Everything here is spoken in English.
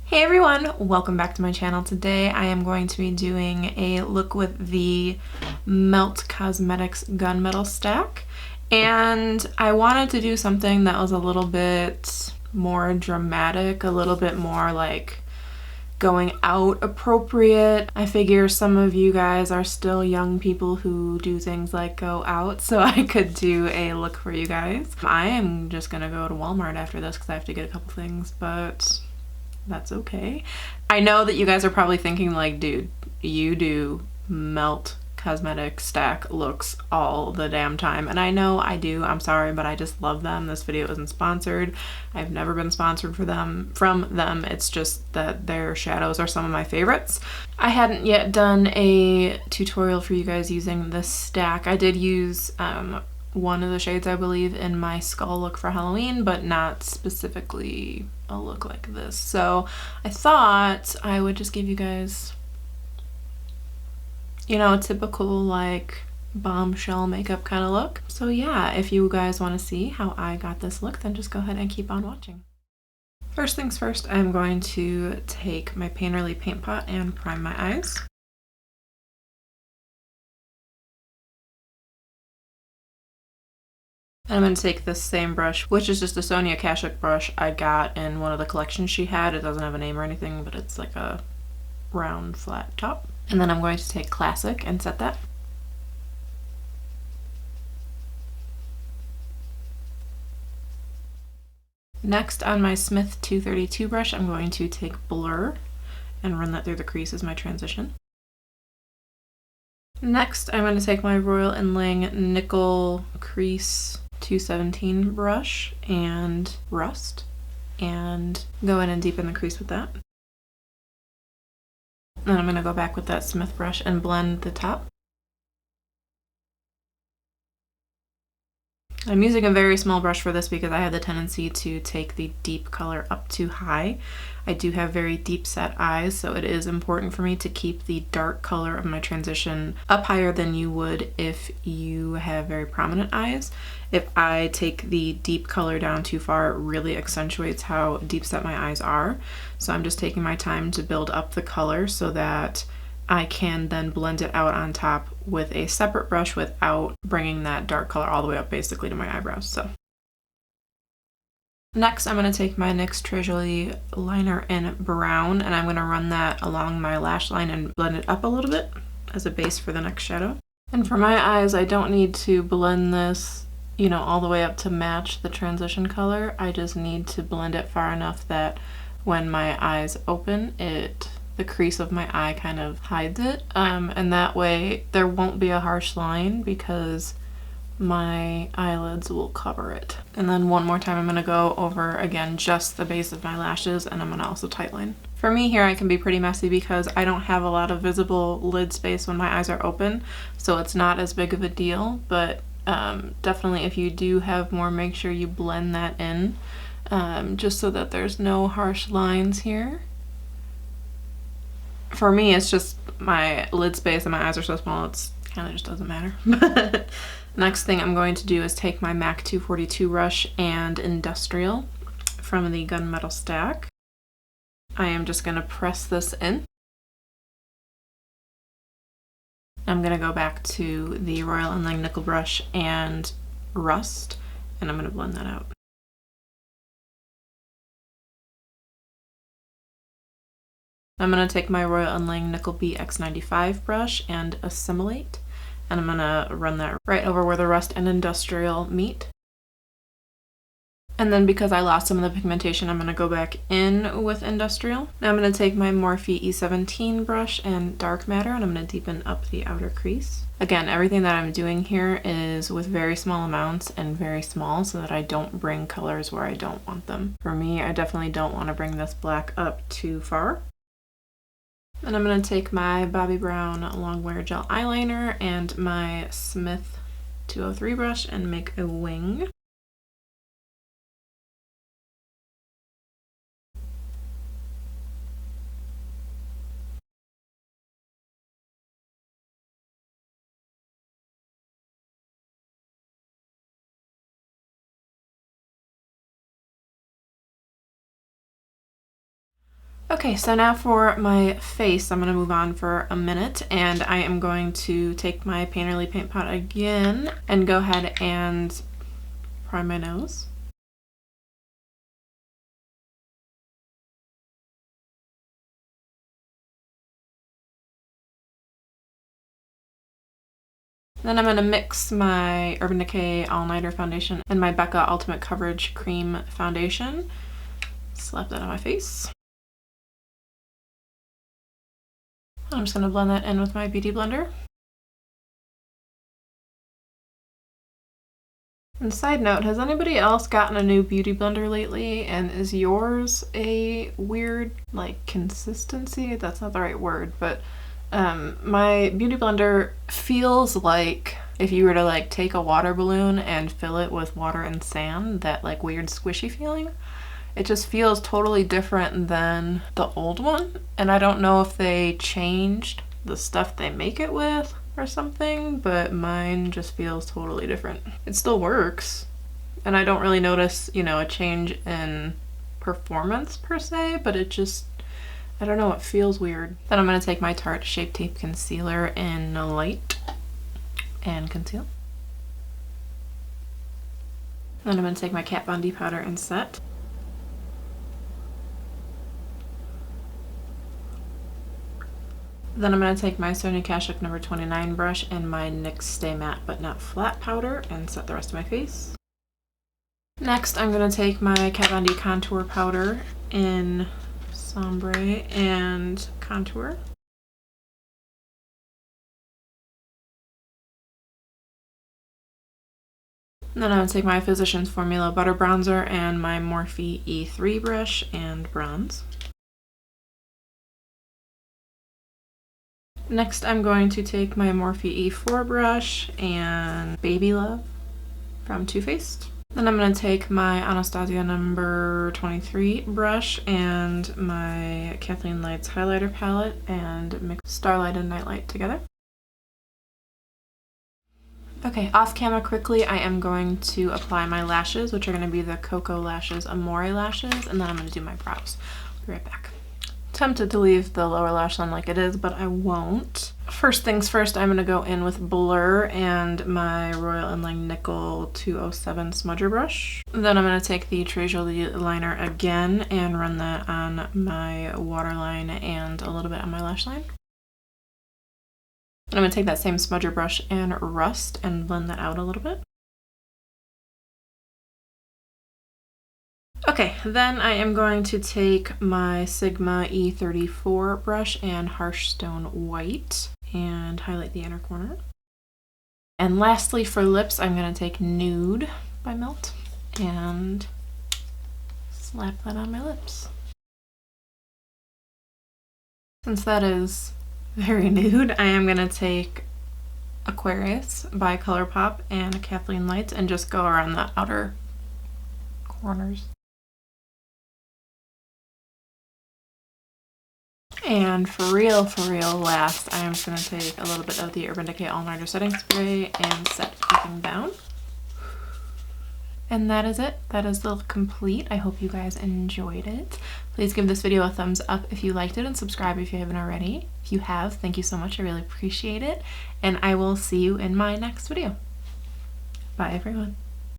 Hey everyone, welcome back to my channel. Today I am going to be doing a look with the Melt Cosmetics Gunmetal stack, and I wanted to do something that was a little bit more dramatic, a little bit more like going out appropriate. I figure some of you guys are still young people who do things like go out, so I could do a look for you guys. I am just gonna go to Walmart after this because I have to get a couple things, but that's okay. I know that you guys are probably thinking like, dude, you do Melt Cosmetic stack looks all the damn time. And I know I do. I'm sorry, but I just love them. This video isn't sponsored. I've never been sponsored from them. It's just that their shadows are some of my favorites. I hadn't yet done a tutorial for you guys using this stack. I did use one of the shades, I believe, in my skull look for Halloween, but not specifically a look like this. So I thought I would just give you guys, you know, a typical like bombshell makeup kind of look. So yeah, if you guys want to see how I got this look, then just go ahead and keep on watching. First things first, I'm going to take my Painterly paint pot and prime my eyes. And I'm going to take this same brush, which is just a Sonia Kashuk brush I got in one of the collections she had. It doesn't have a name or anything, but it's like a round flat top. And then I'm going to take Classic and set that. Next, on my Smith 232 brush, I'm going to take Blur and run that through the crease as my transition. Next, I'm going to take my Royal Inlang Nickel Crease 217 brush and Rust and go in and deepen the crease with that. Then I'm going to go back with that Smith brush and blend the top. I'm using a very small brush for this because I have the tendency to take the deep color up too high. I do have very deep set eyes, so it is important for me to keep the dark color of my transition up higher than you would if you have very prominent eyes. If I take the deep color down too far, it really accentuates how deep set my eyes are. So I'm just taking my time to build up the color so that I can then blend it out on top with a separate brush without bringing that dark color all the way up basically to my eyebrows. So next, I'm going to take my NYX Treasury liner in brown, and I'm going to run that along my lash line and blend it up a little bit as a base for the next shadow. And for my eyes, I don't need to blend this, you know, all the way up to match the transition color. I just need to blend it far enough that when my eyes open, the crease of my eye kind of hides it, and that way there won't be a harsh line because my eyelids will cover it. And then one more time I'm going to go over again just the base of my lashes, and I'm going to also tightline. For me here, I can be pretty messy because I don't have a lot of visible lid space when my eyes are open, so it's not as big of a deal, but definitely if you do have more, make sure you blend that in, just so that there's no harsh lines here. For me, it's just my lid space and my eyes are so small, it's kind of just doesn't matter. But next thing I'm going to do is take my MAC 242 brush and Industrial from the Gunmetal stack. I am just going to press this in. I'm going to go back to the Royal Inlang Nickel brush and Rust, and I'm going to blend that out. I'm going to take my Royal Inlang Nickel BX95 brush and Assimilate, and I'm going to run that right over where the Rust and Industrial meet. And then because I lost some of the pigmentation, I'm going to go back in with Industrial. Now I'm going to take my Morphe E17 brush and Dark Matter, and I'm going to deepen up the outer crease. Again, everything that I'm doing here is with very small amounts and very small so that I don't bring colors where I don't want them. For me, I definitely don't want to bring this black up too far. Then I'm going to take my Bobbi Brown Longwear Gel Eyeliner and my Smith 203 brush and make a wing. Okay, so now for my face, I'm going to move on for a minute, and I am going to take my Painterly paint pot again and go ahead and prime my nose. Then I'm going to mix my Urban Decay All Nighter foundation and my Becca Ultimate Coverage Cream foundation. Slap that on my face. I'm just going to blend that in with my Beauty Blender. And side note, has anybody else gotten a new Beauty Blender lately, and is yours a weird, like, consistency? That's not the right word, but my Beauty Blender feels like if you were to like take a water balloon and fill it with water and sand, that like weird squishy feeling. It just feels totally different than the old one, and I don't know if they changed the stuff they make it with or something, but mine just feels totally different. It still works, and I don't really notice, you know, a change in performance per se, but it just, I don't know, it feels weird. Then I'm going to take my Tarte Shape Tape Concealer in Light and conceal. Then I'm going to take my Kat Von D powder and set. Then I'm going to take my Sonia Kashuk number 29 brush and my NYX Stay Matte But Not Flat powder and set the rest of my face. Next, I'm going to take my Kat Von D contour powder in Sombre and contour. And then I'm going to take my Physicians Formula Butter Bronzer and my Morphe E3 brush and bronze. Next, I'm going to take my Morphe E4 brush and Baby Love from Too Faced. Then I'm going to take my Anastasia number 23 brush and my Kathleen Lights highlighter palette and mix Starlight and Nightlight together. Okay, off camera quickly, I am going to apply my lashes, which are going to be the Cocoa Lashes Amore lashes, and then I'm going to do my brows. I'll be right back. Tempted to leave the lower lash line like it is, but I won't. First things first, I'm going to go in with Blur and my Royal Inline Nickel 207 smudger brush. Then I'm going to take the Très Jolie liner again and run that on my waterline and a little bit on my lash line. I'm going to take that same smudger brush and Rust and blend that out a little bit. Okay, then I am going to take my Sigma E34 brush and Harsh Stone White and highlight the inner corner. And lastly for lips, I'm going to take Nude by Melt and slap that on my lips. Since that is very nude, I am going to take Aquarius by ColourPop and Kathleen Lights and just go around the outer corners. And for real last, I am just going to take a little bit of the Urban Decay All Nighter setting spray and set everything down. And that is it. That is the look complete. I hope you guys enjoyed it. Please give this video a thumbs up if you liked it and subscribe if you haven't already. If you have, thank you so much. I really appreciate it. And I will see you in my next video. Bye, everyone.